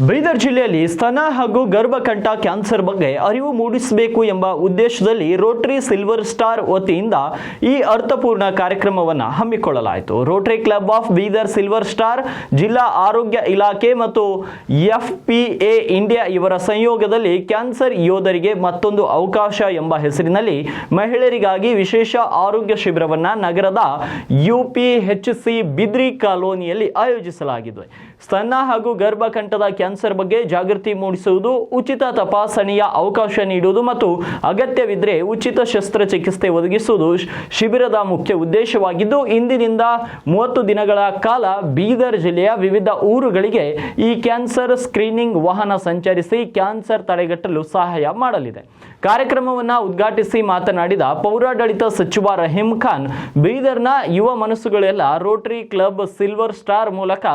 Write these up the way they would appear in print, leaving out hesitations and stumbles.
ಬೀದರ್ ಜಿಲ್ಲೆಯಲ್ಲಿ ಸ್ತನ ಹಾಗೂ ಗರ್ಭಕಂಠ ಕ್ಯಾನ್ಸರ್ ಬಗ್ಗೆ ಅರಿವು ಮೂಡಿಸಬೇಕು ಎಂಬ ಉದ್ದೇಶದಲ್ಲಿ ರೋಟರಿ ಸಿಲ್ವರ್ ಸ್ಟಾರ್ ವತಿಯಿಂದ ಈ ಅರ್ಥಪೂರ್ಣ ಕಾರ್ಯಕ್ರಮವನ್ನು ಹಮ್ಮಿಕೊಳ್ಳಲಾಯಿತು. Rotary Club of Bidar Silver Star, ಜಿಲ್ಲಾ ಆರೋಗ್ಯ ಇಲಾಖೆ ಮತ್ತು FPA ಇಂಡಿಯಾ ಇವರ ಸಂಯೋಗದಲ್ಲಿ ಕ್ಯಾನ್ಸರ್ ಯೋಧರಿಗೆ ಮತ್ತೊಂದು ಅವಕಾಶ ಎಂಬ ಹೆಸರಿನಲ್ಲಿ ಮಹಿಳೆಯರಿಗಾಗಿ ವಿಶೇಷ ಆರೋಗ್ಯ ಶಿಬಿರವನ್ನು ನಗರದ UPHC ಬಿದ್ರಿ ಕಾಲೋನಿಯಲ್ಲಿ ಆಯೋಜಿಸಲಾಗಿದೆ. ಸ್ತನ ಹಾಗೂ ಗರ್ಭಕಂಠದ ಕ್ಯಾನ್ಸರ್ ಬಗ್ಗೆ ಜಾಗೃತಿ ಮೂಡಿಸುವುದು, ಉಚಿತ ತಪಾಸಣೆಯ ಅವಕಾಶ ನೀಡುವುದು ಮತ್ತು ಅಗತ್ಯವಿದ್ದರೆ ಉಚಿತ ಶಸ್ತ್ರಚಿಕಿತ್ಸೆ ಒದಗಿಸುವುದು ಶಿಬಿರದ ಮುಖ್ಯ ಉದ್ದೇಶವಾಗಿದ್ದು, ಇಂದಿನಿಂದ 30 ದಿನಗಳ ಕಾಲ ಬೀದರ್ ಜಿಲ್ಲೆಯ ವಿವಿಧ ಊರುಗಳಿಗೆ ಈ ಕ್ಯಾನ್ಸರ್ ಸ್ಕ್ರೀನಿಂಗ್ ವಾಹನ ಸಂಚರಿಸಿ ಕ್ಯಾನ್ಸರ್ ತಡೆಗಟ್ಟಲು ಸಹಾಯ ಮಾಡಲಿದೆ. ಕಾರ್ಯಕ್ರಮವನ್ನು ಉದ್ಘಾಟಿಸಿ ಮಾತನಾಡಿದ ಪೌರಾಡಳಿತ ಸಚಿವ ರಹೀಂ ಖಾನ್, ಬೀದರ್ನ ಯುವ ಮನಸ್ಸುಗಳೆಲ್ಲ ರೋಟರಿ ಕ್ಲಬ್ ಸಿಲ್ವರ್ ಸ್ಟಾರ್ ಮೂಲಕ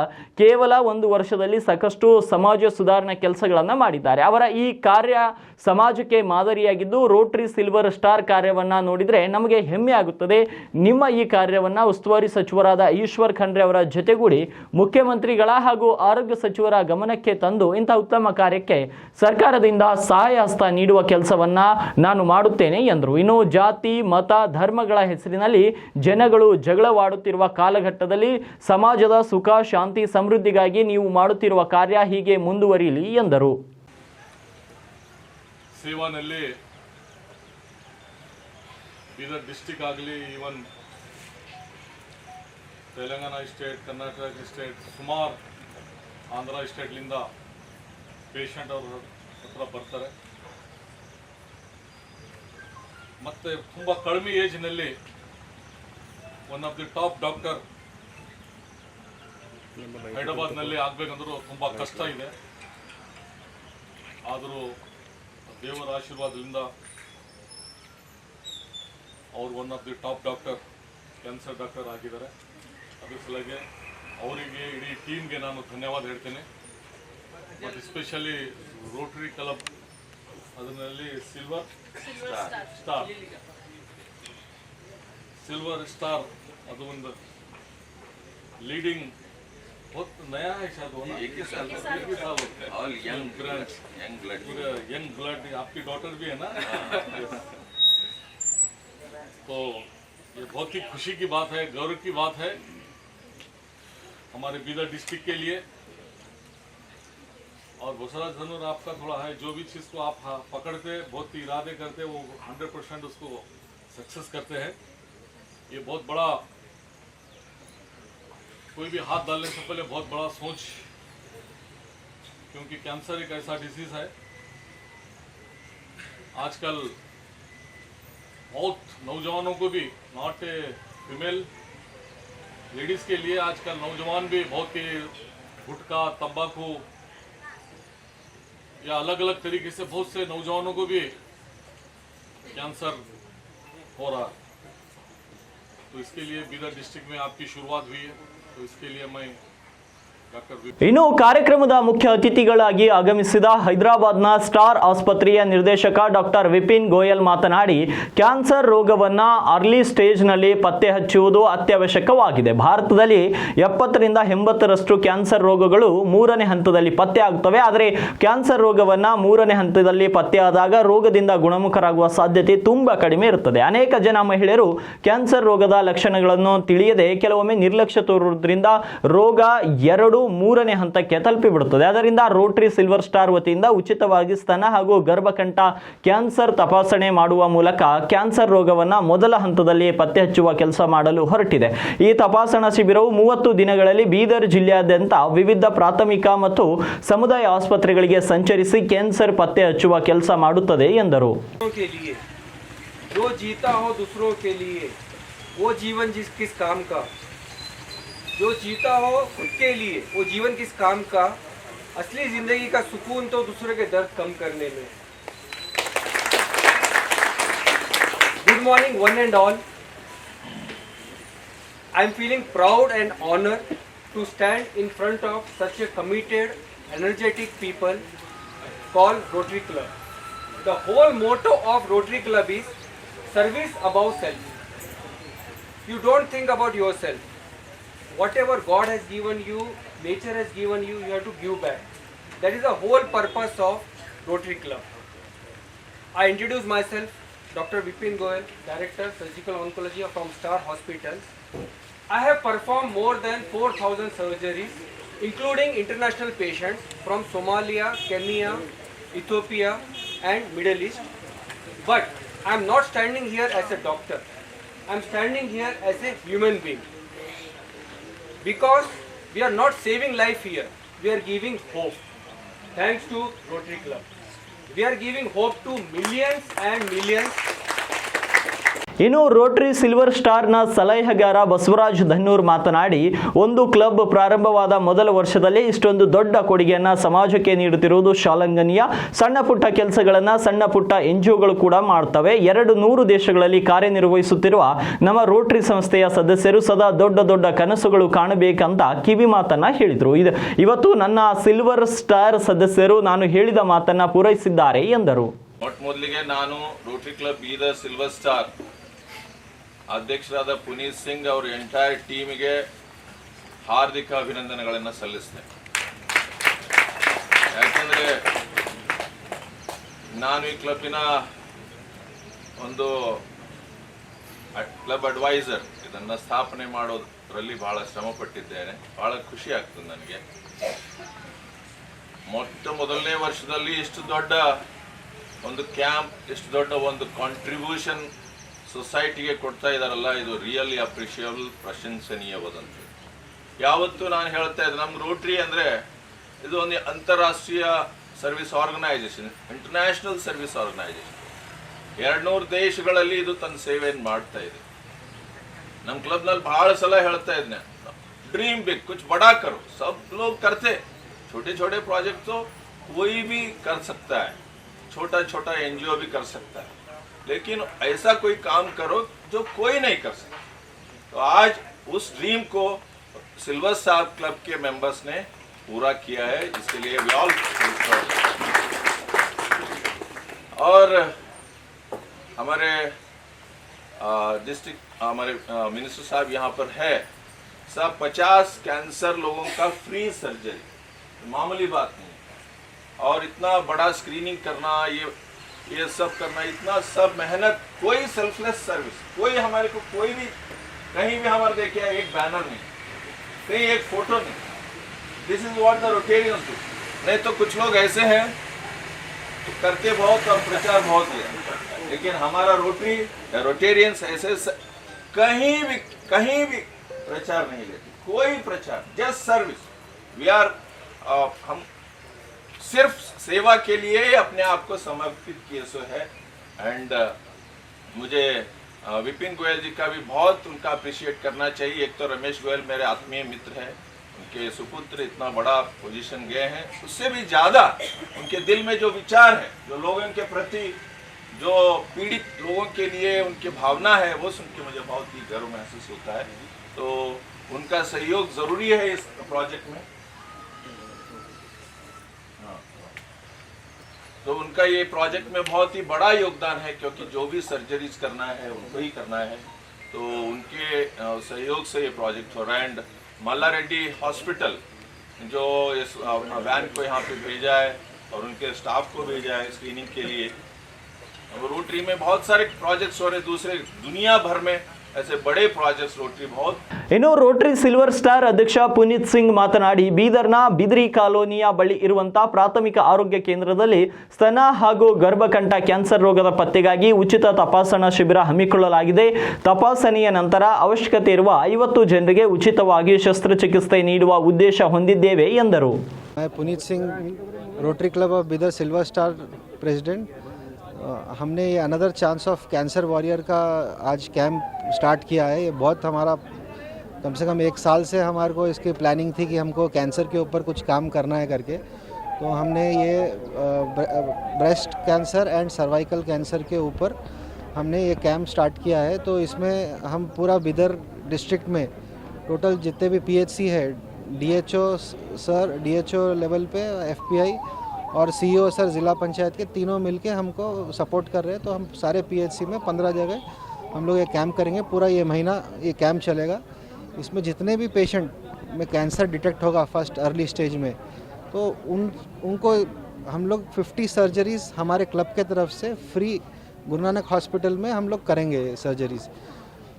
ಕೇವಲ 1 ವರ್ಷದಲ್ಲಿ ಸಾಕಷ್ಟು ಸಮಾಜ ಸುಧಾರಣಾ ಕೆಲಸಗಳನ್ನು ಮಾಡಿದ್ದಾರೆ. ಅವರ ಈ ಕಾರ್ಯ ಸಮಾಜಕ್ಕೆ ಮಾದರಿಯಾಗಿದ್ದು, ರೋಟರಿ ಸಿಲ್ವರ್ ಸ್ಟಾರ್ ಕಾರ್ಯವನ್ನು ನೋಡಿದರೆ ನಮಗೆ ಹೆಮ್ಮೆ ಆಗುತ್ತದೆ. ನಿಮ್ಮ ಈ ಕಾರ್ಯವನ್ನು ಉಸ್ತುವಾರಿ ಸಚಿವರಾದ ಈಶ್ವರ್ ಖಂಡ್ರೆ ಅವರ ಜೊತೆಗೂಡಿ ಮುಖ್ಯಮಂತ್ರಿಗಳ ಹಾಗೂ ಆರೋಗ್ಯ ಸಚಿವರ ಗಮನಕ್ಕೆ ತಂದು ಇಂತಹ ಉತ್ತಮ ಕಾರ್ಯಕ್ಕೆ ಸರ್ಕಾರದಿಂದ ಸಹಾಯ ಹಸ್ತ ನೀಡುವ ಕೆಲಸವನ್ನು ನಾನು ಮಾಡುತ್ತೇನೆ ಎಂದರು. ಇನ್ನು ಜಾತಿ, ಮತ, ಧರ್ಮಗಳ ಹೆಸರಿನಲ್ಲಿ ಜನಗಳು ಜಗಳವಾಡುತ್ತಿರುವ ಕಾಲಘಟ್ಟದಲ್ಲಿ ಸಮಾಜದ ಸುಖ, ಶಾಂತಿ, ಸಮೃದ್ಧಿಗಾಗಿ ನೀವು ಮಾಡುತ್ತಿರುವ ಕಾರ್ಯ ಹೀಗೆ ಮುಂದುವರಿಯಲಿ ಎಂದರು. ಸೇವಾನಲ್ಲಿ ಬೀದರ್ ಡಿಸ್ಟಿಕ್ ಆಗಲಿ, ಇವನ್ ತೆಲಂಗಾಣ ಸ್ಟೇಟ್, ಕರ್ನಾಟಕ ಸ್ಟೇಟ್, ಸುಮಾರು ಆಂಧ್ರ ಸ್ಟೇಟ್ಲಿಂದ ಪೇಷಂಟ್ ಅವ್ರ ಹತ್ರ ಬರ್ತಾರೆ. ಮತ್ತು ತುಂಬ ಕಡಿಮೆ ಏಜ್ನಲ್ಲಿ one of the top doctor ಹೈದರಾಬಾದ್ನಲ್ಲಿ ಆಗಬೇಕಂದ್ರೂ ತುಂಬ ಕಷ್ಟ ಇದೆ. ಆದರೂ ದೇವರ ಆಶೀರ್ವಾದದಿಂದ ಅವರು one of the top doctor, cancer doctor ಆಗಿದ್ದಾರೆ. ಅದ್ರ ಸಲುವಾಗಿ ಅವರಿಗೆ, ಇಡೀ ಟೀಮ್ಗೆ ನಾನು ಧನ್ಯವಾದ ಹೇಳ್ತೇನೆ. ಮತ್ತು ಎಸ್ಪೆಷಲಿ ರೋಟರಿ ಕ್ಲಬ್ ಅದರಲ್ಲಿ ಸಿಲ್ವರ್ ಸ್ಟಾರ್ ಅದು ಒಂದು लीडिंग बहुत नया है शायद वो ना, 21 साल ऑल यंग ब्लड आपकी डॉटर भी है ना तो ये बहुत ही खुशी की बात है, गौरव की बात है हमारे बीदर डिस्ट्रिक्ट के लिए. और बसरा धनुर आपका थोड़ा है, जो भी चीज़ को आप पकड़ते, बहुत ही इरादे करते, वो 100% उसको सक्सेस करते हैं. ये बहुत बड़ा, कोई भी हाथ डालने से पहले बहुत बड़ा सोच, क्योंकि कैंसर एक ऐसा डिजीज़ है आजकल बहुत नौजवानों को भी, नॉट ए फीमेल लेडीज़ के लिए आजकल नौजवान भी बहुत ही गुटखा, तंबाकू या अलग अलग तरीके से बहुत से नौजवानों को भी कैंसर हो रहा है. तो इसके लिए बीदर डिस्ट्रिक्ट में आपकी शुरुआत हुई है, तो इसके लिए मैं ಇನ್ನು ಕಾರ್ಯಕ್ರಮದ ಮುಖ್ಯ ಅತಿಥಿಗಳಾಗಿ ಆಗಮಿಸಿದ ಹೈದರಾಬಾದ್ನ ಸ್ಟಾರ್ ಆಸ್ಪತ್ರೆಯ ನಿರ್ದೇಶಕ ಡಾಕ್ಟರ್ ವಿಪಿನ್ ಗೋಯಲ್ ಮಾತನಾಡಿ, ಕ್ಯಾನ್ಸರ್ ರೋಗವನ್ನ ಅರ್ಲಿ ಸ್ಟೇಜ್ನಲ್ಲಿ ಪತ್ತೆ ಹಚ್ಚುವುದು ಅತ್ಯವಶ್ಯಕವಾಗಿದೆ. ಭಾರತದಲ್ಲಿ 70ರಿಂದ 80ರಷ್ಟು ಕ್ಯಾನ್ಸರ್ ರೋಗಗಳು 3ನೇ ಹಂತದಲ್ಲಿ ಪತ್ತೆ ಆಗುತ್ತವೆ. ಆದರೆ ಕ್ಯಾನ್ಸರ್ ರೋಗವನ್ನ 3ನೇ ಹಂತದಲ್ಲಿ ಪತ್ತೆಯಾದಾಗ ರೋಗದಿಂದ ಗುಣಮುಖರಾಗುವ ಸಾಧ್ಯತೆ ತುಂಬಾ ಕಡಿಮೆ ಇರುತ್ತದೆ. ಅನೇಕ ಜನ ಮಹಿಳೆಯರು ಕ್ಯಾನ್ಸರ್ ರೋಗದ ಲಕ್ಷಣಗಳನ್ನು ತಿಳಿಯದೆ ಕೆಲವೊಮ್ಮೆ ನಿರ್ಲಕ್ಷ್ಯ ತೋರುವುದರಿಂದ ರೋಗ 2-3ನೇ ಹಂತಕ್ಕೆ ತಲುಪಿಬಿಡುತ್ತದೆ. ಅದರಿಂದ ರೋಟರಿ ಸಿಲ್ವರ್ ಸ್ಟಾರ್ ವತಿಯಿಂದ ಉಚಿತವಾಗಿ ಸ್ತನ ಹಾಗೂ ಗರ್ಭಕಂಠ ಕ್ಯಾನ್ಸರ್ ತಪಾಸಣೆ ಮಾಡುವ ಮೂಲಕ ಕ್ಯಾನ್ಸರ್ ರೋಗವನ್ನು ಮೊದಲ ಹಂತದಲ್ಲಿ ಪತ್ತೆ ಹಚ್ಚುವ ಕೆಲಸ ಮಾಡಲು ಹೊರಟಿದೆ. ಈ ತಪಾಸಣಾ ಶಿಬಿರವು 30 ದಿನಗಳಲ್ಲಿ ಬೀದರ್ ಜಿಲ್ಲೆಯಾದ್ಯಂತ ವಿವಿಧ ಪ್ರಾಥಮಿಕ ಮತ್ತು ಸಮುದಾಯ ಆಸ್ಪತ್ರೆಗಳಿಗೆ ಸಂಚರಿಸಿ ಕ್ಯಾನ್ಸರ್ ಪತ್ತೆ ಹಚ್ಚುವ ಕೆಲಸ ಮಾಡುತ್ತದೆ ಎಂದರು. जो जीता हो खुद के लिए, वो जीवन किस काम का, असली जिंदगी का सुकून तो दूसरे के दर्द कम करने में. Good morning one and all. I am feeling proud and honored to stand in front of such a committed, energetic people called Rotary Club. The whole motto of Rotary Club is service above self. You don't think about yourself. Whatever God has given you, nature has given you, you have to give back. That is the whole purpose of Rotary Club. I introduce myself, Dr. Vipin Goel, Director Surgical Oncology from Star Hospitals. I have performed more than 4,000 surgeries, including international patients from Somalia, Kenya, Ethiopia and Middle East. But I am not standing here as a doctor. I am standing here as a human being. Because we are not saving life here, we are giving hope. Thanks to Rotary Club. We are giving hope to millions and millions. ಇನ್ನು Rotary Silver ಸ್ಟಾರ್ನ ಸಲಹೆಗಾರ ಬಸವರಾಜ್ ಧನ್ನೂರ್ ಮಾತನಾಡಿ, ಒಂದು club ಪ್ರಾರಂಭವಾದ ಮೊದಲ ವರ್ಷದಲ್ಲಿ ಇಷ್ಟೊಂದು ದೊಡ್ಡ ಕೊಡುಗೆಯನ್ನು ಸಮಾಜಕ್ಕೆ ನೀಡುತ್ತಿರುವುದು ಶ್ಲಾಘನೀಯ. ಸಣ್ಣ ಪುಟ್ಟ ಕೆಲಸಗಳನ್ನು ಸಣ್ಣ ಪುಟ್ಟ NGOಗಳು ಕೂಡ ಮಾಡ್ತವೆ. 200 ದೇಶಗಳಲ್ಲಿ ಕಾರ್ಯನಿರ್ವಹಿಸುತ್ತಿರುವ ನಮ್ಮ ರೋಟರಿ ಸಂಸ್ಥೆಯ ಸದಸ್ಯರು ಸದಾ ದೊಡ್ಡ ದೊಡ್ಡ ಕನಸುಗಳು ಕಾಣಬೇಕಂತ ಕಿವಿ ಮಾತನ್ನ ಹೇಳಿದರು. ಇವತ್ತು ನನ್ನ ಸಿಲ್ವರ್ ಸ್ಟಾರ್ ಸದಸ್ಯರು ನಾನು ಹೇಳಿದ ಮಾತನ್ನ ಪೂರೈಸಿದ್ದಾರೆ ಎಂದರು. ಮೊದಲಿಗೆ ನಾನು Rotary Club Bidar Silver star ಅಧ್ಯಕ್ಷರಾದ ಪುನೀತ್ ಸಿಂಗ್ ಅವರ ಎಂಟೈರ್ ಟೀಮಿಗೆ ಹಾರ್ದಿಕ ಅಭಿನಂದನೆಗಳನ್ನು ಸಲ್ಲಿಸ್ತೇನೆ. ಯಾಕೆಂದರೆ ನಾನು ಈ ಕ್ಲಬ್ಬಿನ ಒಂದು ಕ್ಲಬ್ ಅಡ್ವೈಸರ್, ಇದನ್ನು ಸ್ಥಾಪನೆ ಮಾಡೋದ್ರಲ್ಲಿ ಬಹಳ ಶ್ರಮ ಪಟ್ಟಿದ್ದೇನೆ. ಬಹಳ ಖುಷಿ ಆಗ್ತದೆ ನನಗೆ. ಮೊದಲನೇ ವರ್ಷದಲ್ಲಿ ಇಷ್ಟು ದೊಡ್ಡ ಒಂದು ಕ್ಯಾಂಪ್, ಇಷ್ಟು ದೊಡ್ಡ ಒಂದು ಕಾಂಟ್ರಿಬ್ಯೂಷನ್ ಸೊಸೈಟಿಗೆ ಕೊಡ್ತಾ ಇದ್ದಾರಲ್ಲ, ಇದು ರಿಯಲಿ ಅಪ್ರಿಷಿಯಬಲ್, ಪ್ರಶಂಸನೀಯವಾದಂಥ. ಯಾವತ್ತೂ ನಾನು ಹೇಳ್ತಾ ಇದ್ದೆ, ನಮ್ಮ ರೋಟ್ರಿ ಅಂದರೆ ಇದು ಒಂದು ಅಂತಾರಾಷ್ಟ್ರೀಯ service organisation, international service organisation. 200 ದೇಶಗಳಲ್ಲಿ ಇದು ತನ್ನ ಸೇವೆಯನ್ನು ಮಾಡ್ತಾ ಇದೆ. ನಮ್ಮ ಕ್ಲಬ್ನಲ್ಲಿ ಬಹಳ ಸಲ ಹೇಳ್ತಾ ಇದ್ದೆ, ड्रीम बिग, कुछ बड़ा करो. सब लोग करते, छोटे छोटे प्रोजेक्ट तो कोई भी कर सकता है, छोटा छोटा NGO भी कर सकता है, लेकिन ऐसा कोई काम करो जो कोई नहीं कर सकता. तो आज उस ड्रीम को सिल्वर स्टार क्लब के मेंबर्स ने पूरा किया है, इसके लिए वी ऑल. और हमारे डिस्ट्रिक्ट, हमारे मिनिस्टर साहब यहाँ पर है. सब 50 कैंसर लोगों का फ्री सर्जरी, मामूली बात नहीं. और इतना बड़ा स्क्रीनिंग करना, ये सब करना, इतना सब मेहनत, कोई सेल्फलेस सर्विस, कोई हमारे को कोई भी कहीं भी हमारे देखिए एक बैनर नहीं, कहीं एक फोटो नहीं. This is what the Rotarians do. नहीं तो कुछ लोग ऐसे हैं तो करते बहुत और प्रचार बहुत है, लेकिन हमारा रोटेरियंस ऐसे कहीं भी प्रचार नहीं लेते, कोई प्रचार, जस्ट सर्विस. वी आर हम सिर्फ सेवा के लिए अपने आप को समर्पित किए सो है. एंड मुझे विपिन गोयल जी का भी बहुत उनका अप्रिशिएट करना चाहिए. एक तो रमेश गोयल मेरे आत्मीय मित्र हैं, उनके सुपुत्र इतना बड़ा पोजीशन गए हैं, उससे भी ज़्यादा उनके दिल में जो विचार है, जो लोगों के प्रति, जो पीड़ित लोगों के लिए उनकी भावना है, वो सुन के मुझे बहुत ही गर्व महसूस होता है. तो उनका सहयोग ज़रूरी है इस प्रोजेक्ट में. तो उनका ये प्रोजेक्ट में बहुत ही बड़ा योगदान है, क्योंकि जो भी सर्जरीज करना है उनको ही करना है. तो उनके सहयोग से ये प्रोजेक्ट हो रहा है. एंड मल्ला रेड्डी हॉस्पिटल जो इस वैन को यहाँ पे भेजा है और उनके स्टाफ को भेजा है स्क्रीनिंग के लिए. रोटरी में बहुत सारे प्रोजेक्ट्स हो रहे, दूसरे दुनिया भर में ऐसे बड़े प्रोजेक्ट्स रोटरी बहुत. ಇನ್ನು ರೋಟರಿ ಸಿಲ್ವರ್ ಸ್ಟಾರ್ ಅಧ್ಯಕ್ಷ ಪುನೀತ್ ಸಿಂಗ್ ಮಾತನಾಡಿ, ಬೀದರ್ನ ಬಿದ್ರಿ ಕಾಲೋನಿಯ ಬಳಿ ಇರುವಂತಹ ಪ್ರಾಥಮಿಕ ಆರೋಗ್ಯ ಕೇಂದ್ರದಲ್ಲಿ ಸ್ತನ ಹಾಗೂ ಗರ್ಭಕಂಠ ಕ್ಯಾನ್ಸರ್ ರೋಗದ ಪತ್ತೆಗಾಗಿ ಉಚಿತ ತಪಾಸಣಾ ಶಿಬಿರ ಹಮ್ಮಿಕೊಳ್ಳಲಾಗಿದೆ. ತಪಾಸಣೆಯ ನಂತರ ಅವಶ್ಯಕತೆ ಇರುವ 50 ಜನರಿಗೆ ಉಚಿತವಾಗಿ ಶಸ್ತ್ರಚಿಕಿತ್ಸೆ ನೀಡುವ ಉದ್ದೇಶ ಹೊಂದಿದ್ದೇವೆ ಎಂದರು. Puneet Singh, rotary club of Bidar silver star president. हमने ये another chance of cancer warrior का आज कैंप स्टार्ट किया है. ये बहुत हमारा कम से कम 1 साल से हमारे को इसकी प्लानिंग थी कि हमको कैंसर के ऊपर कुछ काम करना है करके. तो हमने ये breast cancer and cervical cancer के ऊपर हमने ये कैंप स्टार्ट किया है. तो इसमें हम पूरा बिदर डिस्ट्रिक्ट में टोटल जितने भी PHC है, DHO लेवल पे, FPI और CEO सर ज़िला पंचायत के तीनों मिलके हमको सपोर्ट कर रहे हैं. तो हम सारे PHC में 15 जगह हम लोग ये कैंप करेंगे. पूरा ये महीना ये कैंप चलेगा. इसमें जितने भी पेशेंट में कैंसर डिटेक्ट होगा फर्स्ट अर्ली स्टेज में, तो तो उनको हम लोग 50 सर्जरीज़ हमारे क्लब के तरफ से फ्री गुरु नानक हॉस्पिटल में हम लोग करेंगे सर्जरीज़।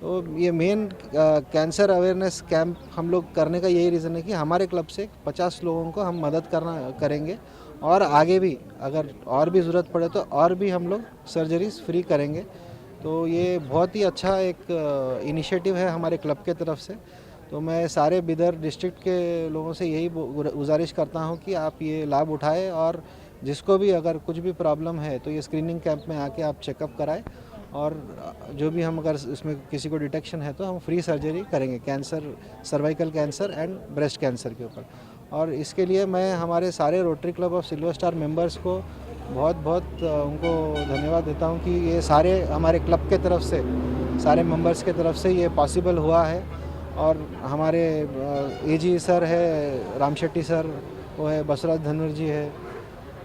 तो ये मेन कैंसर अवेयरनेस कैंप हम लोग करने का यही रीज़न है कि हमारे क्लब से 50 लोगों को हम मदद करेंगे और आगे भी अगर और भी ज़रूरत पड़े तो और भी हम लोग सर्जरीज़ फ्री करेंगे। तो ये बहुत ही अच्छा एक इनिशिएटिव है हमारे क्लब के तरफ से। तो मैं सारे बिदर डिस्ट्रिक्ट के लोगों से यही गुजारिश करता हूँ कि आप ये लाभ उठाएं और जिसको भी अगर कुछ भी प्रॉब्लम है तो ये स्क्रीनिंग कैंप में आके आप चेकअप कराएं और जो भी हम अगर इसमें किसी को डिटेक्शन है तो हम फ्री सर्जरी करेंगे cancer, cervical cancer and breast cancer के ऊपर। और इसके लिए मैं हमारे सारे rotary club of silver star members को बहुत बहुत उनको धन्यवाद देता हूँ कि ये सारे हमारे क्लब के तरफ से, सारे मेंबर्स के तरफ से ये पॉसिबल हुआ है। और हमारे एजी सर है, राम शेट्टी सर वो है, बसराज धनवर जी है,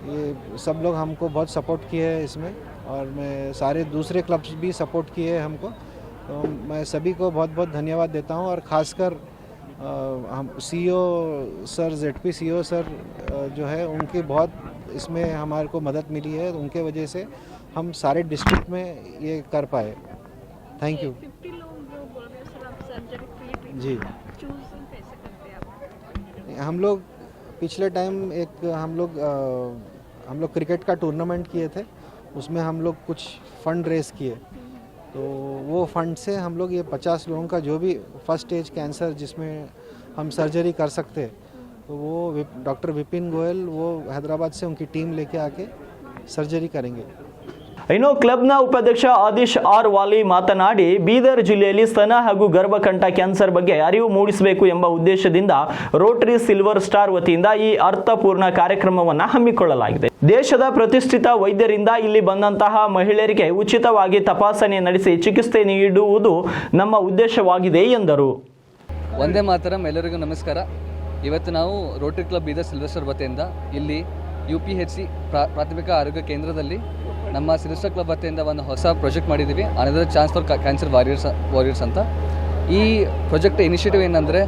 ये सब लोग हमको बहुत सपोर्ट किए हैं इसमें। और मैं सारे दूसरे क्लब्स भी सपोर्ट किए हैं हमको। तो मैं सभी को बहुत बहुत धन्यवाद देता हूँ। और ख़ासकर हम CEO sir, ZP CEO sir जो है उनकी बहुत इसमें हमारे को मदद मिली है। उनके वजह से हम सारे डिस्ट्रिक्ट में ये कर पाए। थैंक यू जी। हम लोग पिछले टाइम एक हम लोग क्रिकेट का टूर्नामेंट किए थे, उसमें हम लोग कुछ फंड रेस किए। तो वो फंड से हम लोग ये 50 लोगों का जो भी फर्स्ट स्टेज कैंसर जिसमें हम सर्जरी कर सकते तो वो डॉक्टर विपिन गोयल वो हैदराबाद से उनकी टीम लेके आके सर्जरी करेंगे। ಇನ್ನು ಕ್ಲಬ್ನ ಉಪಾಧ್ಯಕ್ಷ ಆದಿಶ್ ಆರ್ ವಾಲಿ ಮಾತನಾಡಿ, ಬೀದರ್ ಜಿಲ್ಲೆಯಲ್ಲಿ ಸ್ತನ ಹಾಗೂ ಗರ್ಭಕಂಠ ಕ್ಯಾನ್ಸರ್ ಬಗ್ಗೆ ಅರಿವು ಮೂಡಿಸಬೇಕು ಎಂಬ ಉದ್ದೇಶದಿಂದ ರೋಟರಿ ಸಿಲ್ವರ್ ಸ್ಟಾರ್ ವತಿಯಿಂದ ಈ ಅರ್ಥಪೂರ್ಣ ಕಾರ್ಯಕ್ರಮವನ್ನು ಹಮ್ಮಿಕೊಳ್ಳಲಾಗಿದೆ. ದೇಶದ ಪ್ರತಿಷ್ಠಿತ ವೈದ್ಯರಿಂದ ಇಲ್ಲಿ ಬಂದಂತಹ ಮಹಿಳೆಯರಿಗೆ ಉಚಿತವಾಗಿ ತಪಾಸಣೆ ನಡೆಸಿ ಚಿಕಿತ್ಸೆ ನೀಡುವುದು ನಮ್ಮ ಉದ್ದೇಶವಾಗಿದೆ ಎಂದರು. ಒಂದೇ ಮಾತರಂ. ಎಲ್ಲರಿಗೂ ನಮಸ್ಕಾರ. ಇವತ್ತು ನಾವು Rotary Club Bidar Silver Star ವತಿಯಿಂದ ಇಲ್ಲಿ UPHC ಪ್ರಾಥಮಿಕ ಆರೋಗ್ಯ ಕೇಂದ್ರದಲ್ಲಿ ನಮ್ಮ ಸಿಲ್ವರ್ ಕ್ಲಬ್ ವತಿಯಿಂದ ಒಂದು ಹೊಸ ಪ್ರಾಜೆಕ್ಟ್ ಮಾಡಿದ್ದೀವಿ, another chance for cancer warriors ಅಂತ. ಈ ಪ್ರಾಜೆಕ್ಟ್ ಇನಿಷಿಯೇಟಿವ್ ಏನಂದರೆ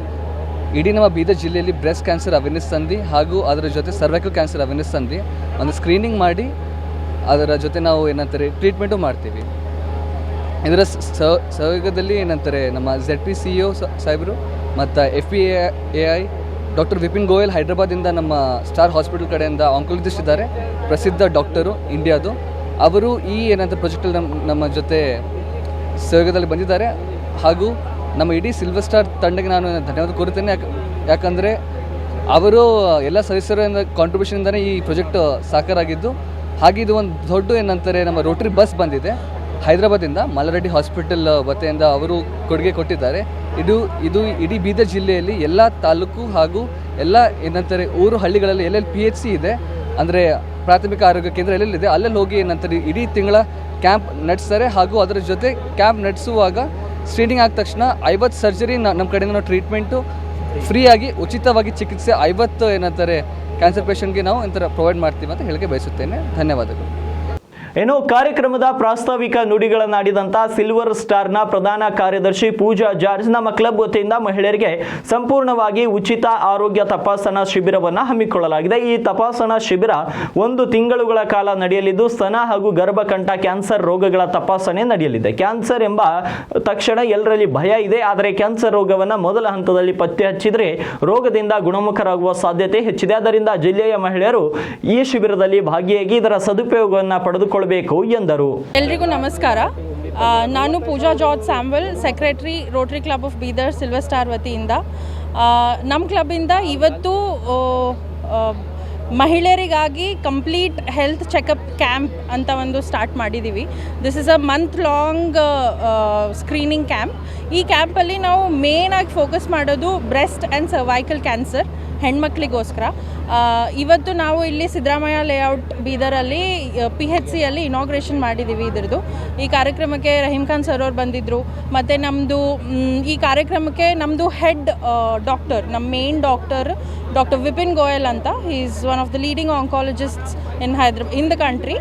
ಇಡೀ ನಮ್ಮ ಬೀದರ್ ಜಿಲ್ಲೆಯಲ್ಲಿ ಬ್ರೆಸ್ಟ್ ಕ್ಯಾನ್ಸರ್ ಅವೇರ್ನೆಸ್ ತಂದು ಹಾಗೂ ಅದರ ಜೊತೆ ಸರ್ವೈಕಲ್ ಕ್ಯಾನ್ಸರ್ ಅವೇರ್ನೆಸ್ ತಂದು ಒಂದು ಸ್ಕ್ರೀನಿಂಗ್ ಮಾಡಿ ಅದರ ಜೊತೆ ನಾವು ಏನಂತಾರೆ ಟ್ರೀಟ್ಮೆಂಟು ಮಾಡ್ತೀವಿ. ಇದರ ಸಹಯೋಗದಲ್ಲಿ ಏನಂತಾರೆ ನಮ್ಮ ZP CEO ಸಾಹೇಬರು ಮತ್ತು FPAI ಡಾಕ್ಟರ್ ವಿಪಿನ್ ಗೋಯಲ್ ಹೈದ್ರಾಬಾದಿಂದ ನಮ್ಮ ಸ್ಟಾರ್ ಹಾಸ್ಪಿಟಲ್ ಕಡೆಯಿಂದ ಆಂಕೊಲಜಿಸ್ಟ್ ಇದ್ದಾರೆ, ಪ್ರಸಿದ್ಧ ಡಾಕ್ಟರು ಇಂಡಿಯಾದು. ಅವರು ಈ ಏನಂತ ಪ್ರಾಜೆಕ್ಟಲ್ಲಿ ನಮ್ಮ ಜೊತೆ ಸಹಯೋಗದಲ್ಲಿ ಬಂದಿದ್ದಾರೆ. ಹಾಗೂ ನಮ್ಮ ಇಡೀ ಸಿಲ್ವರ್ ಸ್ಟಾರ್ ತಂಡಕ್ಕೆ ನಾನು ಧನ್ಯವಾದ ಕೋರುತ್ತೇನೆ. ಯಾಕಂದರೆ ಅವರು ಎಲ್ಲ ಸದಸ್ಯರ ಕಾಂಟ್ರಿಬ್ಯೂಷನಿಂದನೇ ಈ ಪ್ರಾಜೆಕ್ಟ್ ಸಾಕಾರಾಗಿದ್ದು. ಹಾಗೆ ಇದು ಒಂದು ದೊಡ್ಡ ಏನಂತಾರೆ ನಮ್ಮ ರೋಟರಿ ಬಸ್ ಬಂದಿದೆ ಹೈದರಾಬಾದಿಂದ, ಮಲ್ಲಾರೆಡ್ಡಿ ಹಾಸ್ಪಿಟಲ್ ವತಿಯಿಂದ ಅವರು ಕೊಡುಗೆ ಕೊಟ್ಟಿದ್ದಾರೆ. ಇದು ಇಡೀ ಬೀದರ್ ಜಿಲ್ಲೆಯಲ್ಲಿ ಎಲ್ಲ ತಾಲೂಕು ಹಾಗೂ ಎಲ್ಲ ಏನಂತಾರೆ ಊರು ಹಳ್ಳಿಗಳಲ್ಲಿ ಎಲ್ಲೆಲ್ಲಿ PHC ಇದೆ ಅಂದರೆ ಪ್ರಾಥಮಿಕ ಆರೋಗ್ಯ ಕೇಂದ್ರ ಎಲ್ಲೆಲ್ಲಿದೆ ಅಲ್ಲೆಲ್ಲಿ ಹೋಗಿ ಏನಂತಾರೆ ಇಡೀ ತಿಂಗಳ ಕ್ಯಾಂಪ್ ನಡೆಸ್ತಾರೆ. ಹಾಗೂ ಅದರ ಜೊತೆ ಕ್ಯಾಂಪ್ ನಡೆಸುವಾಗ ಸ್ಕ್ರೀನಿಂಗ್ ಆದ ತಕ್ಷಣ 50 ಸರ್ಜರಿ ನಮ್ಮ ಕಡೆಯಿಂದ ನಾವು ಟ್ರೀಟ್ಮೆಂಟು ಫ್ರೀಯಾಗಿ ಉಚಿತವಾಗಿ ಚಿಕಿತ್ಸೆ 50 ಏನಂತಾರೆ ಕ್ಯಾನ್ಸರ್ ಪೇಷಂಟ್ಗೆ ನಾವು ಒಂಥರ ಪ್ರೊವೈಡ್ ಮಾಡ್ತೀವಿ ಅಂತ ಹೇಳಿಕೆ ಬಯಸುತ್ತೇನೆ. ಧನ್ಯವಾದಗಳು. ಇನ್ನು ಕಾರ್ಯಕ್ರಮದ ಪ್ರಾಸ್ತಾವಿಕ ನುಡಿಗಳನ್ನಾಡಿದಂಥ ಸಿಲ್ವರ್ ಸ್ಟಾರ್ನ ಪ್ರಧಾನ ಕಾರ್ಯದರ್ಶಿ ಪೂಜಾ ಜಾರ್ಜ್, ನಮ್ಮ ಕ್ಲಬ್ ವತಿಯಿಂದ ಮಹಿಳೆಯರಿಗೆ ಸಂಪೂರ್ಣವಾಗಿ ಉಚಿತ ಆರೋಗ್ಯ ತಪಾಸಣಾ ಶಿಬಿರವನ್ನು ಹಮ್ಮಿಕೊಳ್ಳಲಾಗಿದೆ. ಈ ತಪಾಸಣಾ ಶಿಬಿರ 1 ತಿಂಗಳುಗಳ ಕಾಲ ನಡೆಯಲಿದ್ದು ಸ್ತನ ಹಾಗೂ ಗರ್ಭಕಂಠ ಕ್ಯಾನ್ಸರ್ ರೋಗಗಳ ತಪಾಸಣೆ ನಡೆಯಲಿದೆ. ಕ್ಯಾನ್ಸರ್ ಎಂಬ ತಕ್ಷಣ ಎಲ್ಲರಲ್ಲಿ ಭಯ ಇದೆ, ಆದರೆ ಕ್ಯಾನ್ಸರ್ ರೋಗವನ್ನು ಮೊದಲ ಹಂತದಲ್ಲಿ ಪತ್ತೆ ಹಚ್ಚಿದರೆ ರೋಗದಿಂದ ಗುಣಮುಖರಾಗುವ ಸಾಧ್ಯತೆ ಹೆಚ್ಚಿದೆ. ಆದ್ದರಿಂದ ಜಿಲ್ಲೆಯ ಮಹಿಳೆಯರು ಈ ಶಿಬಿರದಲ್ಲಿ ಭಾಗಿಯಾಗಿ ಇದರ ಸದುಪಯೋಗವನ್ನು ಪಡೆದುಕೊಳ್ಳಬೇಕು ಎಂದರು. ಎಲ್ರಿಗೂ ನಮಸ್ಕಾರ. ನಾನು Pooja George Samuel, secretary Rotary Club of Bidar Silver Star ವತಿಯಿಂದ. ನಮ್ಮ ಕ್ಲಬ್ಬಿಂದ ಇವತ್ತು ಮಹಿಳೆಯರಿಗಾಗಿ ಕಂಪ್ಲೀಟ್ ಹೆಲ್ತ್ ಚೆಕಪ್ ಕ್ಯಾಂಪ್ ಅಂತ ಒಂದು ಸ್ಟಾರ್ಟ್ ಮಾಡಿದ್ದೀವಿ. This is a month long screening camp. ಈ ಕ್ಯಾಂಪಲ್ಲಿ ನಾವು ಮೇನಾಗಿ ಫೋಕಸ್ ಮಾಡೋದು ಬ್ರೆಸ್ಟ್ ಆ್ಯಂಡ್ ಸರ್ವೈಕಲ್ ಕ್ಯಾನ್ಸರ್ ಹೆಣ್ಮಕ್ಳಿಗೋಸ್ಕರ. ಇವತ್ತು ನಾವು ಇಲ್ಲಿ ಸಿದ್ದರಾಮಯ್ಯ ಲೇಔಟ್ ಬೀದರಲ್ಲಿ PHCಯಲ್ಲಿ ಇನಾಗ್ರೇಷನ್ ಮಾಡಿದ್ದೀವಿ ಇದ್ರದ್ದು. ಈ ಕಾರ್ಯಕ್ರಮಕ್ಕೆ ರಹೀಂ ಖಾನ್ ಸರ್ ಅವ್ರು ಬಂದಿದ್ದರು. ಮತ್ತು ನಮ್ಮದು ಈ ಕಾರ್ಯಕ್ರಮಕ್ಕೆ ನಮ್ಮದು ಹೆಡ್ ಡಾಕ್ಟರ್, ನಮ್ಮ main doctor Dr. Vipin Goyal anta. He is one of the leading oncologists in the country.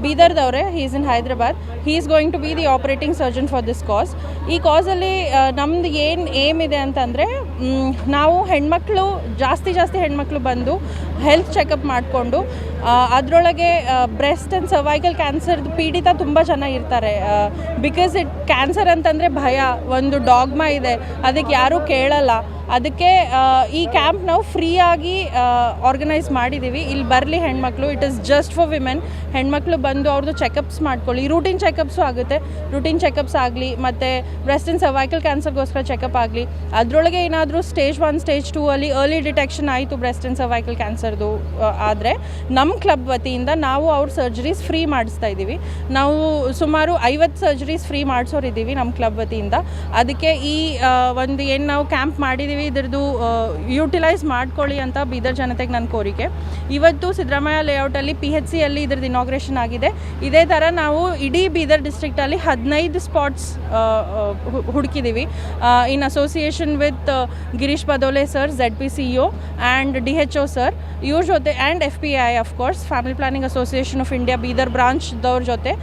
Bidar davre, he is in Hyderabad. He is going to be the operating surgeon for this cause. ಈ ಕಾಸಲ್ಲಿ ನಮ್ದು ಏನು aim ಇದೆ ಅಂತಂದರೆ, ನಾವು ಹೆಣ್ಮಕ್ಳು ಜಾಸ್ತಿ ಹೆಣ್ಮಕ್ಳು ಬಂದು ಹೆಲ್ತ್ ಚೆಕಪ್ ಮಾಡಿಕೊಂಡು ಅದರೊಳಗೆ ಬ್ರೆಸ್ಟ್ ಆ್ಯಂಡ್ ಸರ್ವೈಕಲ್ ಕ್ಯಾನ್ಸರ್ದು ಪೀಡಿತ ತುಂಬ ಜನ ಇರ್ತಾರೆ. ಬಿಕಾಸ್ ಕ್ಯಾನ್ಸರ್ ಅಂತಂದರೆ ಭಯ, ಒಂದು ಡಾಗ್ಮಾ ಇದೆ, ಅದಕ್ಕೆ ಯಾರೂ ಕೇಳಲ್ಲ. ಅದಕ್ಕೆ ಈ ಕ್ಯಾಂಪ್ ನಾವು ಫ್ರೀಯಾಗಿ ಆರ್ಗನೈಸ್ ಮಾಡಿದ್ದೀವಿ. ಇಲ್ಲಿ ಬರಲಿ ಹೆಣ್ಮಕ್ಳು, it is just for women. ಹೆಣ್ಮಕ್ಳು ಬಂದು ಅವ್ರದ್ದು ಚೆಕಪ್ಸ್ ಮಾಡ್ಕೊಳ್ಳಿ. ರೂಟೀನ್ ಚೆಕಪ್ಸು ಆಗುತ್ತೆ, ರೂಟೀನ್ ಚೆಕಪ್ಸ್ ಆಗಲಿ, ಮತ್ತು ಬ್ರೆಸ್ಟ್ ಆ್ಯಂಡ್ ಸರ್ವೈಕಲ್ ಕ್ಯಾನ್ಸರ್ಗೋಸ್ಕರ ಚೆಕಪ್ ಆಗಲಿ. ಅದರೊಳಗೆ ಏನಾದರೂ ಸ್ಟೇಜ್ 1 ಸ್ಟೇಜ್ 2 ಅಲ್ಲಿ ಅರ್ಲಿ ಡಿಟೆಕ್ಷನ್ ಆಯಿತು ಬ್ರೆಸ್ಟ್ ಆ್ಯಂಡ್ ಸರ್ವೈಕಲ್ ಕ್ಯಾನ್ಸರ್ದು ಆದರೆ ನಮ್ಮ ಕ್ಲಬ್ ವತಿಯಿಂದ ನಾವು ಅವ್ರ ಸರ್ಜರೀಸ್ ಫ್ರೀ ಮಾಡಿಸ್ತಾ ಇದ್ದೀವಿ. ನಾವು ಸುಮಾರು 50 ಸರ್ಜರೀಸ್ ಫ್ರೀ ಮಾಡಿಸೋರಿದ್ದೀವಿ ನಮ್ಮ ಕ್ಲಬ್ ವತಿಯಿಂದ. ಅದಕ್ಕೆ ಈ ಒಂದು ಏನು ನಾವು ಕ್ಯಾಂಪ್ ಮಾಡಿದ್ದೀವಿ ಇದರದ್ದು ಯೂಟಿಲೈಸ್ ಮಾಡ್ಕೊಳ್ಳಿ ಅಂತ ಬೀದರ್ ಜನತೆಗೆ ನನ್ನ ಕೋರಿಕೆ. ಇವತ್ತು ಸಿದ್ದರಾಮಯ್ಯ ಲೇಔಟಲ್ಲಿ PHCಯಲ್ಲಿ ಇದ್ರದ್ದು ಇನಾಗ್ರೇಷನ್ ಆಗಿದೆ. ಇದೇ ಥರ ನಾವು ಇಡೀ ಬೀದರ್ ಡಿಸ್ಟ್ರಿಕ್ಟಲ್ಲಿ 15 ಸ್ಪಾಟ್ಸ್ ಹುಡುಕಿದ್ದೀವಿ in association with Girish Badole sir, ZP CEO and DHO sir, ಇವ್ರ ಜೊತೆ and FPI of course, family planning association of India Bidar ಬ್ರಾಂಚ್ದವ್ರ ಜೊತೆ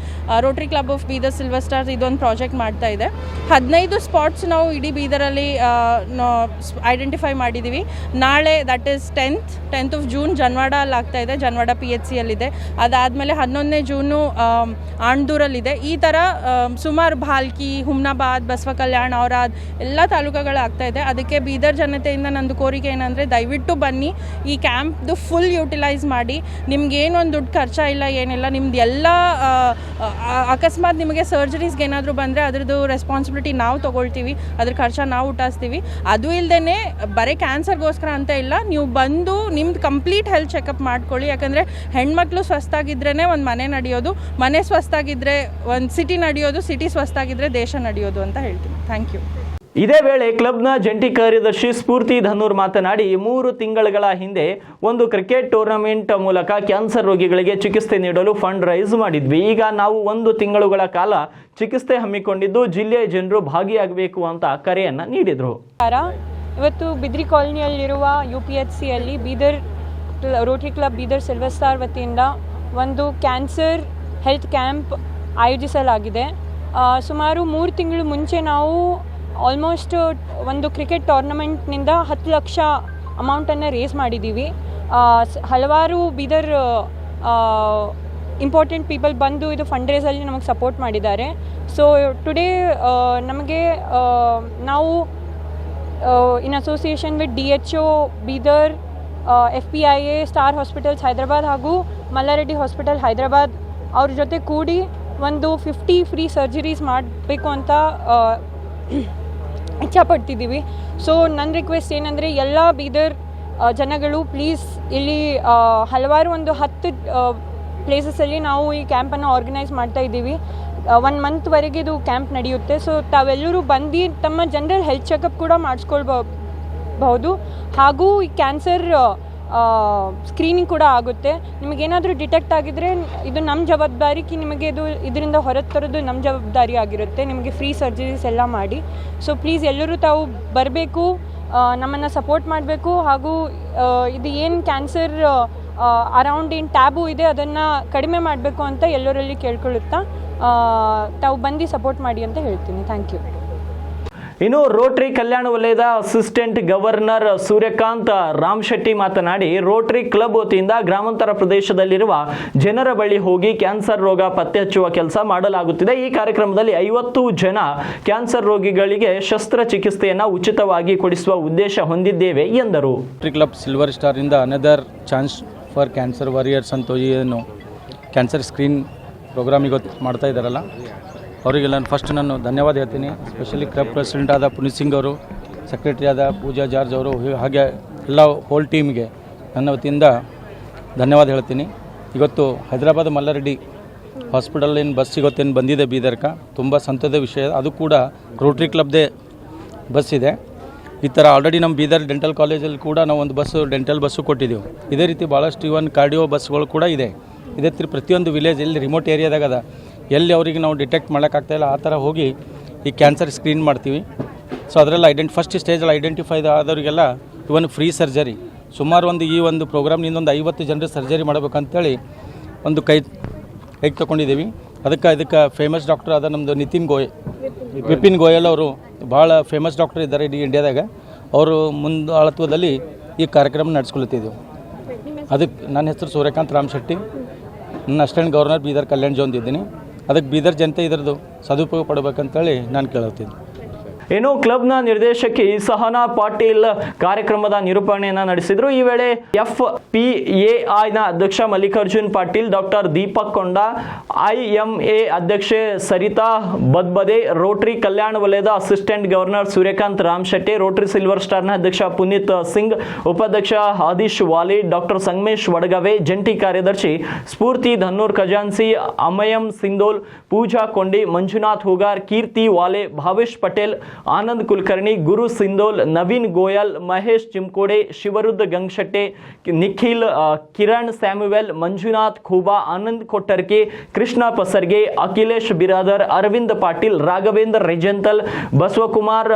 Rotary Club of Bidar Silver Stars ಇದೊಂದು ಪ್ರಾಜೆಕ್ಟ್ ಮಾಡ್ತಾ ಇದೆ. 15 ಸ್ಪಾಟ್ಸ್ ನಾವು ಇಡೀ ಬೀದರಲ್ಲಿ ಐಡೆಂಟಿಫೈ ಮಾಡಿದ್ದೀವಿ. ನಾಳೆ that is 10th of June ಜನ್ವಾಡಲ್ಲಿ ಆಗ್ತಾ ಇದೆ, ಜನ್ವಾಡ PHCಯಲ್ಲಿದೆ. ಅದಾದಮೇಲೆ 11ನೇ ಜೂನು ಆಣ್ದೂರಲ್ಲಿದೆ. ಈ ಥರ ಸುಮಾರು ಭಾಲ್ಕಿ, ಹುಮ್ನಾಬಾದ್, ಬಸವ ಕಲ್ಯಾಣ, ಔರಾದ್ ಎಲ್ಲ ತಾಲೂಕುಗಳು ಆಗ್ತಾ ಇದೆ. ಅದಕ್ಕೆ ಬೀದರ್ ಜನತೆಯಿಂದ ನಂದು ಕೋರಿಕೆ ಏನಂದರೆ, ದಯವಿಟ್ಟು ಬನ್ನಿ, ಈ ಕ್ಯಾಂಪ್ದು ಫುಲ್ ಯೂಟಿಲೈಸ್ ಮಾಡಿ. ನಿಮ್ಗೇನೊಂದು ದುಡ್ಡು ಖರ್ಚ ಇಲ್ಲ, ಏನಿಲ್ಲ. ನಿಮ್ದು ಎಲ್ಲ ಅಕಸ್ಮಾತ್ ನಿಮಗೆ ಸರ್ಜರೀಸ್ಗೆ ಏನಾದರೂ ಬಂದರೆ ಅದರದ್ದು ರೆಸ್ಪಾನ್ಸಿಬಿಲಿಟಿ ನಾವು ತೊಗೊಳ್ತೀವಿ, ಅದ್ರ ಖರ್ಚ ನಾವು ಉಟಾಸ್ತೀವಿ. ಅದು ಇಲ್ಲದೇ ಬರೀ ಕ್ಯಾನ್ಸರ್ಗೋಸ್ಕರ ಅಂತ ಇಲ್ಲ, ನೀವು ಬಂದು ನಿಮ್ದು ಕಂಪ್ಲೀಟ್ ಹೆಲ್ತ್ ಚೆಕಪ್ ಮಾಡ್ಕೊಳ್ಳಿ. ಯಾಕಂದರೆ ಹೆಣ್ಮಕ್ಳು ಸ್ವಸ್ಥಾಗಿದ್ರೇ ಒಂದು ಮನೆ ನಡೆಯೋದು, ಮನೆ ಸ್ವಸ್ಥಾಗಿದ್ದರೆ ಒಂದು ಸಿಟಿ ನಡೆಯೋದು, ಸಿಟಿ ಸ್ವಸ್ಥಾಗಿದ್ದರೆ ದೇಶ ನಡೆಯೋದು ಅಂತ ಹೇಳ್ತೀನಿ. Thank you. ಇದೇ ವೇಳೆ ಕ್ಲಬ್ನ ಜಂಟಿ ಕಾರ್ಯದರ್ಶಿ ಸ್ಫೂರ್ತಿ ಧನ್ನೂರ್ ಮಾತನಾಡಿ, 3 ತಿಂಗಳ ಹಿಂದೆ ಒಂದು ಕ್ರಿಕೆಟ್ ಟೂರ್ನಮೆಂಟ್ ಮೂಲಕ ಕ್ಯಾನ್ಸರ್ ರೋಗಿಗಳಿಗೆ ಚಿಕಿತ್ಸೆ ನೀಡಲು ಫಂಡ್ ರೈಸ್ ಮಾಡಿದ್ವಿ. ಈಗ ನಾವು 1 ತಿಂಗಳುಗಳ ಕಾಲ ಚಿಕಿತ್ಸೆ ಹಮ್ಮಿಕೊಂಡಿದ್ದು ಜಿಲ್ಲೆಯ ಜನರು ಭಾಗಿಯಾಗಬೇಕು ಅಂತ ಕರೆಯನ್ನು ನೀಡಿದರು. ಇವತ್ತು ಬಿದ್ರಿ ಕಾಲೋನಿಯಲ್ಲಿರುವ UPHCಯಲ್ಲಿ Bidar Rotary Club Bidar Silver Star ವತಿಯಿಂದ ಒಂದು ಕ್ಯಾನ್ಸರ್ ಹೆಲ್ತ್ ಕ್ಯಾಂಪ್ ಆಯೋಜಿಸಲಾಗಿದೆ. ಸುಮಾರು 3 ತಿಂಗಳು ಮುಂಚೆ ನಾವು ಆಲ್ಮೋಸ್ಟ್ ಒಂದು ಕ್ರಿಕೆಟ್ ಟೂರ್ನಮೆಂಟ್ನಿಂದ 10 ಲಕ್ಷ ಅಮೌಂಟನ್ನು ರೇಸ್ ಮಾಡಿದ್ದೀವಿ. ಹಲವಾರು ಬೀದರ್ ಇಂಪಾರ್ಟೆಂಟ್ ಪೀಪಲ್ ಬಂದು ಇದು ಫಂಡ್ ರೇಸಲ್ಲಿ ನಮಗೆ ಸಪೋರ್ಟ್ ಮಾಡಿದ್ದಾರೆ. ಸೊ ಟುಡೇ ನಮಗೆ ನಾವು ಇನ್ association with DHO Bidar, FPIA, star hospitals Hyderabad ಹಾಗೂ ಮಲ್ಲಾರೆಡ್ಡಿ ಹಾಸ್ಪಿಟಲ್ ಹೈದರಾಬಾದ್ ಅವ್ರ ಜೊತೆ ಕೂಡಿ ಒಂದು 50 ಫ್ರೀ ಸರ್ಜರೀಸ್ ಮಾಡಬೇಕು ಅಂತ ಇಚ್ಛಾಪಡ್ತಿದ್ದೀವಿ. ಸೊ ನನ್ನ ರಿಕ್ವೆಸ್ಟ್ ಏನಂದರೆ, ಎಲ್ಲ ಬೀದರ್ ಜನಗಳು ಪ್ಲೀಸ್, ಇಲ್ಲಿ ಹಲವಾರು ಒಂದು 10 ಪ್ಲೇಸಸಲ್ಲಿ ನಾವು ಈ ಕ್ಯಾಂಪನ್ನು ಆರ್ಗನೈಸ್ ಮಾಡ್ತಾ ಇದ್ದೀವಿ. 1 ಮಂತ್ವರೆಗೆ ಇದು ಕ್ಯಾಂಪ್ ನಡೆಯುತ್ತೆ. ಸೊ ತಾವೆಲ್ಲರೂ ಬಂದು ತಮ್ಮ ಜನರಲ್ ಹೆಲ್ತ್ ಚೆಕಪ್ ಕೂಡ ಮಾಡಿಸ್ಕೊಳ್ಬಹುದು. ಹಾಗೂ ಈ ಕ್ಯಾನ್ಸರ್ ಸ್ಕ್ರೀನಿಂಗ್ ಕೂಡ ಆಗುತ್ತೆ. ನಿಮಗೇನಾದರೂ ಡಿಟೆಕ್ಟ್ ಆಗಿದ್ದರೆ ಇದು ನಮ್ಮ ಜವಾಬ್ದಾರಿ, ನಿಮಗೆ ಇದರಿಂದ ಹೊರಗೆ ತರೋದು ನಮ್ಮ ಜವಾಬ್ದಾರಿ ಆಗಿರುತ್ತೆ. ನಿಮಗೆ ಫ್ರೀ ಸರ್ಜರೀಸ್ ಎಲ್ಲ ಮಾಡಿ. ಸೊ ಪ್ಲೀಸ್ ಎಲ್ಲರೂ ತಾವು ಬರಬೇಕು, ನಮ್ಮನ್ನು ಸಪೋರ್ಟ್ ಮಾಡಬೇಕು. ಹಾಗೂ ಇದು ಏನು ಕ್ಯಾನ್ಸರ್ ಅರೌಂಡ್ ಏನು ಟ್ಯಾಬು ಇದೆ ಅದನ್ನು ಕಡಿಮೆ ಮಾಡಬೇಕು ಅಂತ ಎಲ್ಲರಲ್ಲಿ ಕೇಳ್ಕೊಳ್ಳುತ್ತಾ ತಾವು ಬಂದು ಸಪೋರ್ಟ್ ಮಾಡಿ ಅಂತ ಹೇಳ್ತೀನಿ. Thank you. ಇನ್ನು ರೋಟರಿ ಕಲ್ಯಾಣ ವಲಯದ ಅಸಿಸ್ಟೆಂಟ್ ಗವರ್ನರ್ ಸೂರ್ಯಕಾಂತ್ ರಾಮಶೆಟ್ಟಿ ಮಾತನಾಡಿ, ರೋಟರಿ ಕ್ಲಬ್ ವತಿಯಿಂದ ಗ್ರಾಮಾಂತರ ಪ್ರದೇಶದಲ್ಲಿರುವ ಜನರ ಬಳಿ ಹೋಗಿ ಕ್ಯಾನ್ಸರ್ ರೋಗ ಪತ್ತೆ ಹಚ್ಚುವ ಕೆಲಸ ಮಾಡಲಾಗುತ್ತಿದೆ. ಈ ಕಾರ್ಯಕ್ರಮದಲ್ಲಿ 50 ಜನ ಕ್ಯಾನ್ಸರ್ ರೋಗಿಗಳಿಗೆ ಶಸ್ತ್ರಚಿಕಿತ್ಸೆಯನ್ನು ಉಚಿತವಾಗಿ ಕೊಡಿಸುವ ಉದ್ದೇಶ ಹೊಂದಿದ್ದೇವೆ ಎಂದರು. ರೋಟರಿ ಕ್ಲಬ್ ಸಿಲ್ವರ್ ಸ್ಟಾರ್ ಇಂದ another chance for cancer warriors ಅಂತ ಏನು ಕ್ಯಾನ್ಸರ್ ಸ್ಕ್ರೀನ್ ಪ್ರೋಗ್ರಾಮ್ ಇವತ್ತು ಮಾಡ್ತಾ ಇದ್ದಾರಲ್ಲ, ಅವರಿಗೆಲ್ಲ ನಾನು ಧನ್ಯವಾದ ಹೇಳ್ತೀನಿ. ಎಸ್ಪೆಷಲಿ ಕ್ಲಬ್ ಪ್ರೆಸಿಡೆಂಟ್ ಆದ ಪುನೀತ್ ಸಿಂಗ್ ಅವರು, ಸೆಕ್ರೆಟರಿ ಆದ ಪೂಜಾ ಜಾರ್ಜ್ ಅವರು, ಹಾಗೆ ಎಲ್ಲ ಹೋಲ್ ಟೀಮ್ಗೆ ನನ್ನ ವತಿಯಿಂದ ಧನ್ಯವಾದ ಹೇಳ್ತೀನಿ. ಇವತ್ತು ಹೈದರಾಬಾದ್ ಮಲ್ಲಾರೆಡ್ಡಿ ಹಾಸ್ಪಿಟಲ್ ಏನು ಬಸ್ ಇವತ್ತೇನು ಬಂದಿದೆ ಬೀದರ್ಕ, ತುಂಬ ಸಂತೋಷದ ವಿಷಯ. ಅದು ಕೂಡ ರೋಟರಿ ಕ್ಲಬ್ದೇ ಬಸ್ ಇದೆ. ಈ ಥರ ಆಲ್ರೆಡಿ ನಮ್ಮ ಬೀದರ್ ಡೆಂಟಲ್ ಕಾಲೇಜಲ್ಲಿ ಕೂಡ ನಾವು ಒಂದು ಡೆಂಟಲ್ ಬಸ್ಸು ಕೊಟ್ಟಿದ್ದೆವು. ಇದೇ ರೀತಿ ಭಾಳಷ್ಟು ಇವನ್ ಕಾರ್ಡಿಯೋ ಬಸ್ಗಳು ಕೂಡ ಇದೆ. ಇದೇ ರೀತಿ ಪ್ರತಿಯೊಂದು ವಿಲೇಜ್ ಎಲ್ಲಿ ರಿಮೋಟ್ ಏರಿಯಾದಾಗ ಅದ, ಎಲ್ಲಿ ಅವರಿಗೆ ನಾವು ಡಿಟೆಕ್ಟ್ ಮಾಡೋಕ್ಕಾಗ್ತಾಯಿಲ್ಲ ಆ ಥರ ಹೋಗಿ ಈ ಕ್ಯಾನ್ಸರ್ ಸ್ಕ್ರೀನ್ ಮಾಡ್ತೀವಿ. ಸೊ ಅದರೆಲ್ಲ ಫಸ್ಟ್ ಸ್ಟೇಜಲ್ಲಿ ಐಡೆಂಟಿಫೈ ಆದವರಿಗೆಲ್ಲ ಇವನ್ ಫ್ರೀ ಸರ್ಜರಿ. ಸುಮಾರು ಈ ಒಂದು ಪ್ರೋಗ್ರಾಮ್ನಿಂದ ಒಂದು 50 ಜನರು ಸರ್ಜರಿ ಮಾಡಬೇಕಂತೇಳಿ ಒಂದು ಕೈಗೆ ತಗೊಂಡಿದ್ದೀವಿ. ಅದಕ್ಕೆ ಫೇಮಸ್ ಡಾಕ್ಟರ್ ಆದ ನಮ್ಮದು ವಿಪಿನ್ ಗೋಯಲ್ ಅವರು ಭಾಳ ಫೇಮಸ್ ಡಾಕ್ಟರ್ ಇದ್ದಾರೆ ಇಡೀ ಇಂಡಿಯಾದಾಗ. ಅವರು ಮುಂದಾಳತ್ವದಲ್ಲಿ ಈ ಕಾರ್ಯಕ್ರಮ ನಡೆಸ್ಕೊಳ್ತಿದ್ದೀವಿ. ಅದಕ್ಕೆ ನನ್ನ ಹೆಸರು ಸೂರ್ಯಕಾಂತ್ ರಾಮ್ ಶೆಟ್ಟಿ, ನನ್ನ assistant governor Bidar Kalyan zone ಇದ್ದೀನಿ. ಅದಕ್ಕೆ ಬೀದರ್ ಜನತೆ ಇದರದ್ದು ಸದುಪಯೋಗ ಪಡಬೇಕಂತೇಳಿ ನಾನು ಕೇಳುತ್ತೀನಿ. ಇನ್ನು ಕ್ಲಬ್ನ ನಿರ್ದೇಶಕಿ ಸಹನಾ ಪಾಟೀಲ್ ಕಾರ್ಯಕ್ರಮದ ನಿರೂಪಣೆಯನ್ನು ನಡೆಸಿದರು. ಈ ವೇಳೆ FPAIನ ಅಧ್ಯಕ್ಷ ಮಲ್ಲಿಕಾರ್ಜುನ್ ಪಾಟೀಲ್, ಡಾಕ್ಟರ್ ದೀಪಕ್ ಕೊಂಡ, IMA ಅಧ್ಯಕ್ಷೆ ಸರಿತಾ ಬದ್ಬದೆ, ರೋಟರಿ ಕಲ್ಯಾಣ ವಲಯದ assistant governor Suryakant Ram Shetty, Rotary Silver ಸ್ಟಾರ್ನ ಅಧ್ಯಕ್ಷ ಪುನೀತ್ ಸಿಂಗ್, ಉಪಾಧ್ಯಕ್ಷ ಆದಿಶ್ ವಾಲಿ, ಡಾಕ್ಟರ್ ಸಂಗಮೇಶ್ ವಡಗವೆ, ಜಂಟಿ ಕಾರ್ಯದರ್ಶಿ ಸ್ಫೂರ್ತಿ ಧನ್ನೂರ್ ಖಜಾನ್ಸಿ, ಅಮಯಂ ಸಿಂಧೋಲ್, ಪೂಜಾ ಕೊಂಡಿ, ಮಂಜುನಾಥ್ ಹುಗಾರ್, ಕೀರ್ತಿ ವಾಲೆ, ಭಾವೇಶ್ ಪಟೇಲ್, ಆನಂದ್ ಕುಲಕರ್ಣಿ, ಗುರು ಸಿಂಧೋಲ್, ನವೀನ್ ಗೋಯಲ್, ಮಹೇಶ್ ಚಿಮ್ಕೋಡೆ, ಶಿವರುದ್ಧ ಗಂಗಶೆಟ್ಟೆ, ನಿಖಿಲ್, ಕಿರಣ್ ಸ್ಯಾಮ್ಯುವೆಲ್, ಮಂಜುನಾಥ್ ಖೂಬಾ, ಆನಂದ್ ಕೊಟ್ಟರ್ಕೆ, ಕೃಷ್ಣ ಪಸರ್ಗೆ, ಅಖಿಲೇಶ್ ಬಿರಾದರ್, ಅರವಿಂದ್ ಪಾಟೀಲ್, ರಾಘವೇಂದ್ರ ರೆಜಂತಲ್, ಬಸವಕುಮಾರ್,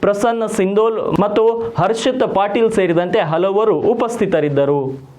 ಪ್ರಸನ್ನ ಸಿಂಧೋಲ್ ಮತ್ತು ಹರ್ಷಿತ್ ಪಾಟೀಲ್ ಸೇರಿದಂತೆ ಹಲವರು ಉಪಸ್ಥಿತರಿದ್ದರು.